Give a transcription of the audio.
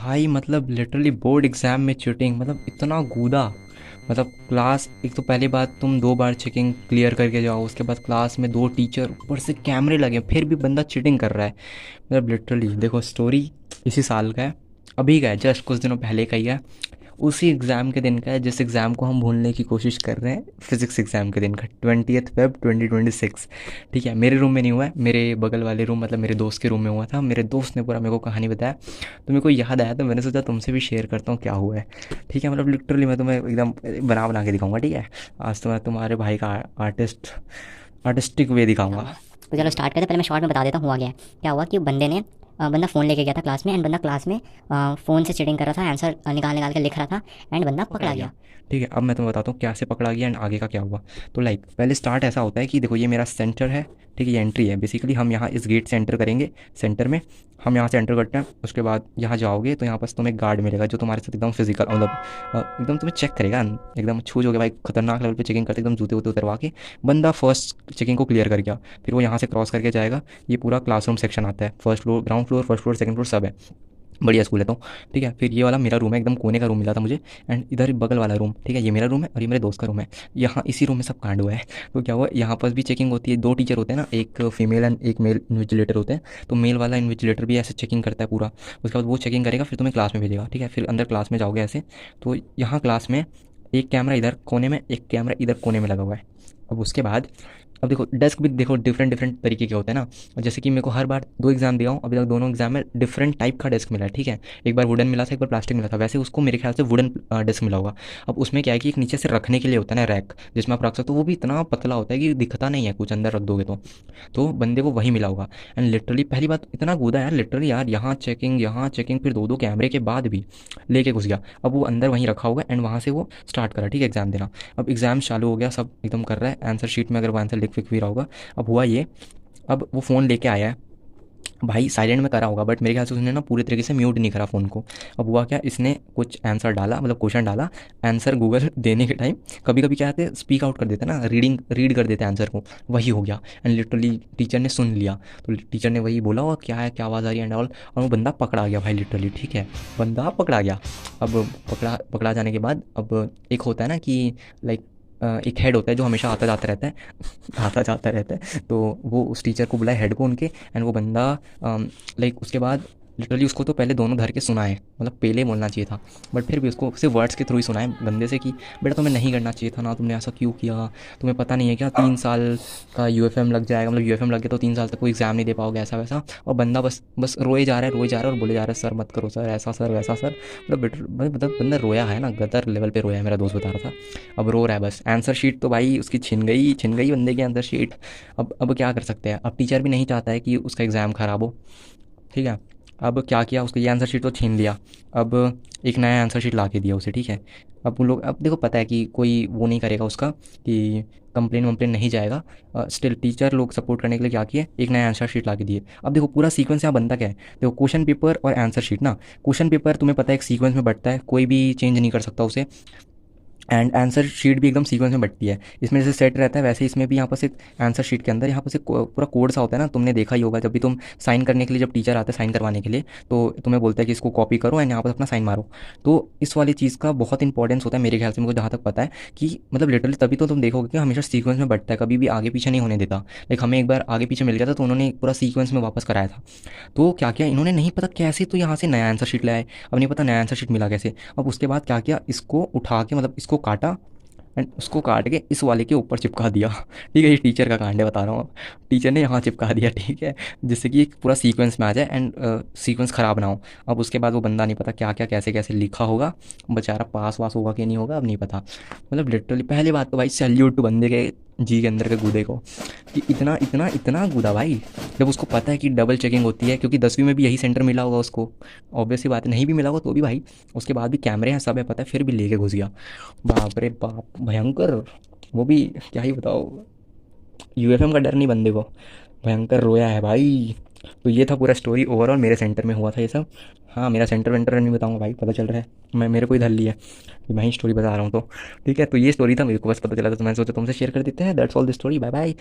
भाई मतलब literally board exam में चीटिंग, मतलब इतना गूदा। मतलब क्लास, एक तो पहली बात तुम 2 बार चेकिंग क्लियर करके जाओ, उसके बाद क्लास में 2 टीचर, ऊपर से कैमरे लगे, फिर भी बंदा चीटिंग कर रहा है। मतलब लिटरली देखो, स्टोरी इसी साल का है, अभी का है, जस्ट कुछ दिनों पहले का ही है। उसी एग्ज़ाम के दिन का है जिस एग्ज़ाम को हम भूलने की कोशिश कर रहे हैं, फिज़िक्स एग्ज़ाम के दिन का, 20th Feb 2026। ठीक है, मेरे रूम में नहीं हुआ है, मेरे बगल वाले रूम मतलब मेरे दोस्त के रूम में हुआ था। मेरे दोस्त ने पूरा मेरे को कहानी बताया, तो मेरे को याद आया, तो मैंने सोचा तुमसे भी शेयर करता हूँ क्या हुआ है। ठीक है, मतलब लिटरली मैं तुम्हें एकदम बना बना के दिखाऊंगा। ठीक है, आज तो मैं तुम्हारे भाई का आर्टिस्टिक वे दिखाऊंगा। दिखाऊँगा। तो चलो स्टार्ट करते हैं। पहले मैं शॉर्ट में बता देता हूँ हुआ क्या है। क्या हुआ कि बंदा फ़ोन लेके गया था क्लास में, एंड बंदा क्लास में फ़ोन से चीटिंग कर रहा था, आंसर निकाल निकाल के लिख रहा था, एंड बंदा पकड़ा पकड़ा गया। गया। ठीक है, अब मैं तुम्हें बताता हूँ कैसे पकड़ा गया एंड आगे का क्या हुआ। तो लाइक पहले स्टार्ट ऐसा होता है कि देखो, ये मेरा सेंटर है। ठीक है, ये एंट्री है, बेसिकली हम यहाँ इस गेट से एंटर करेंगे। सेंटर में हम यहाँ से एंटर करते हैं, उसके बाद यहाँ जाओगे तो यहाँ पास तुम्हें गार्ड मिलेगा जो तुम्हारे साथ एकदम फिजिकल, मतलब एकदम तुम्हें चेक करेगा। एकदम छू जोगे भाई, खतरनाक लेवल पे चेकिंग करते, एकदम जूते वूते उतरवा के बंदा फर्स्ट चेकिंग को क्लियर कर गया। फिर वो यहाँ से क्रॉस करके जाएगा। ये पूरा क्लासरूम सेक्शन आता है, first floor, ground floor, first floor, second floor सब है। बढ़िया स्कूल है तो। ठीक है, फिर ये वाला मेरा रूम है, एकदम कोने का रूम मिला था मुझे। एंड इधर बगल वाला रूम, ठीक है, ये मेरा रूम है और ये मेरे दोस्त का रूम है। यहाँ इसी रूम में सब कांड हुआ है। तो क्या हुआ, यहाँ पर भी चेकिंग होती है, 2 टीचर होते हैं ना, एक फीमेल एंड एक मेल इन्विजिलेटर होते हैं। तो मेल वाला इन्विजिलेटर भी ऐसे चेकिंग करता है पूरा। उसके बाद वो चेकिंग करेगा, फिर तुम्हें क्लास में भेजेगा। ठीक है, फिर अंदर क्लास में जाओगे ऐसे। तो यहाँ क्लास में एक कैमरा इधर कोने में, एक कैमरा इधर कोने में लगा हुआ है। अब उसके बाद, अब देखो डेस्क भी देखो डिफरेंट डिफरेंट तरीके के होते हैं ना। और जैसे कि मेरे को हर बार 2 एग्ज़ाम दिया हूँ, अभी तक दोनों एग्ज़ाम में डिफरेंट टाइप का डेस्क मिला है। ठीक है, एक बार वुडन मिला था, एक बार प्लास्टिक मिला था। वैसे उसको मेरे ख्याल से वुडन डेस्क मिला होगा। अब उसमें क्या है कि एक नीचे से रखने के लिए होता है ना रैक, जिसमें आप रख सकते हो, वो भी इतना पतला होता है कि दिखता नहीं है कुछ, अंदर रख दोगे तो बंदे को वही मिला होगा। एंड लिटरली पहली बात, इतना कूदा यार, लिटरली यार, यहाँ चेकिंग, फिर 2-2 कैमरे के बाद भी लेके घुस गया। अब वो अंदर वहीं रखा होगा एंड वहाँ से वो स्टार्ट करा। ठीक है, एग्ज़ाम देना। अब एग्ज़ाम चालू हो गया, सब एकदम कर रहा है, आंसर शीट में अगर वो आंसर लिख विख भी रहा होगा। अब हुआ ये, अब वो फ़ोन लेके आया है। भाई साइलेंट में करा होगा, बट मेरे ख्याल से उसने ना पूरे तरीके से म्यूट नहीं करा फ़ोन को। अब हुआ क्या, इसने कुछ आंसर डाला, मतलब क्वेश्चन डाला। आंसर गूगल देने के टाइम कभी कभी क्या कहते हैं, स्पीक आउट कर देते हैं ना, रीड कर देते हैं आंसर को, वही हो गया। एंड लिटरली टीचर ने सुन लिया। तो टीचर ने वही बोला, और क्या है, क्या आवाज़ आ रही है एंड ऑल। और वो बंदा पकड़ा गया भाई, लिटरली। ठीक है, बंदा पकड़ा गया। अब पकड़ा पकड़ा जाने के बाद, अब एक होता है ना कि लाइक एक हेड होता है जो हमेशा आता जाता रहता है, आता जाता रहता है। तो वो उस टीचर को बुलाया, हेड को उनके। एंड वो बंदा लाइक उसके बाद लिटरली उसको तो पहले दोनों धर के सुनाए, मतलब पहले बोलना चाहिए था, बट फिर भी उसको सिर्फ वर्ड्स के थ्रू ही सुनाए गंदे से कि बेटा तुम्हें नहीं करना चाहिए था ना, तुमने ऐसा क्यों किया, तुम्हें पता नहीं है क्या, 3 साल का यूएफएम लग जाएगा, मतलब यूएफएम लग गया तो 3 साल तक कोई एग्ज़ाम नहीं दे पाओगे, ऐसा वैसा। और बंदा बस बस रोए जा रहा है, रोए जा रहा है, और बोले जा रहा है, सर मत करो सर, ऐसा सर वैसा सर। मतलब बंदा रोया है ना, गदर लेवल पे रोया है, मेरा दोस्त बता रहा था। अब रो रहा है बस। आंसर शीट तो भाई उसकी छिन गई बंदे की आंसर शीट। अब क्या कर सकते हैं, अब टीचर भी नहीं चाहता है कि उसका एग्ज़ाम ख़राब हो। ठीक है, अब क्या किया, उसको ये आंसर शीट तो छीन लिया। अब एक नया आंसर शीट ला के दिया उसे। ठीक है, अब उन लोग, अब देखो पता है कि कोई वो नहीं करेगा उसका, कि कंप्लेन वम्प्लेन नहीं जाएगा। स्टिल टीचर लोग सपोर्ट करने के लिए क्या किए, एक नया आंसर शीट ला के दिए। अब देखो पूरा सीक्वेंस यहाँ बनता क्या है, देखो क्वेश्चन पेपर और आंसर शीट ना। क्वेश्चन पेपर तुम्हें पता है एक सीक्वेंस में बढ़ता है, कोई भी चेंज नहीं कर सकता उसे। एंड आंसर शीट भी एकदम सीक्वेंस में बटती है। इसमें जैसे सेट रहता है, वैसे इसमें भी यहाँ पर एक आंसर शीट के अंदर यहाँ पर पूरा कोड सा होता है ना, तुमने देखा ही होगा जब भी तुम साइन करने के लिए, जब टीचर आते हैं साइन करवाने के लिए, तो तुम्हें बोलता है कि इसको कॉपी करो एंड यहाँ पर अपना साइन मारो। तो इस वाली चीज़ का बहुत इंपॉर्टेंस होता है मेरे ख्याल से, मुझे जहाँ तक पता है, कि मतलब लिटरली तभी तो तुम देखोगे कि हमेशा सीक्वेंस में बढ़ता है, कभी भी आगे पीछे नहीं होने देता। लाइक हमें एक बार आगे पीछे मिल गया था, तो उन्होंने पूरा सीक्वेंस में वापस कराया था। तो क्या किया इन्होंने, नहीं पता कैसे, तो यहाँ से नया आंसर शीट लाए। अब नहीं पता नया आंसर शीट मिला कैसे। अब उसके बाद क्या किया, इसको उठा के, मतलब इसको काटा एंड उसको काट के इस वाले के ऊपर चिपका दिया। ठीक है, ये टीचर का कांड है, बता रहा हूँ। अब टीचर ने यहाँ चिपका दिया, ठीक है, जिससे कि एक पूरा सीक्वेंस में आ जाए एंड सीक्वेंस ख़राब ना हो। अब उसके बाद वो बंदा नहीं पता क्या क्या कैसे कैसे लिखा होगा, बेचारा पास वास होगा कि नहीं होगा, अब नहीं पता। मतलब लिटरली पहली बात तो भाई सैल्यूट टू बंदे के जी के अंदर के गूदे को, कि इतना इतना इतना कूदा भाई। जब उसको पता है कि डबल चेकिंग होती है, क्योंकि 10वीं में भी यही सेंटर मिला होगा उसको, ऑब्वियस सी बात है, नहीं भी मिला होगा तो भी भाई, उसके बाद भी कैमरे हैं, सब है, पता है, फिर भी लेके घुस गया। बाप रे बाप, भयंकर। वो भी क्या ही बताओ, यूएफएम का डर नहीं बंदे को, भयंकर रोया है भाई। तो ये था पूरा स्टोरी, ओवरऑल मेरे सेंटर में हुआ था ये सब। हाँ, मेरा सेंटर वेंटर नहीं बताऊंगा भाई, पता चल रहा है मैं, मेरे को ही धर लिया कि मैं ही स्टोरी बता रहा हूँ तो। ठीक है, तो ये स्टोरी था, मेरे को बस पता चला था, तो मैंने सोचा तुमसे शेयर कर देते हैं। That's all the story, bye bye.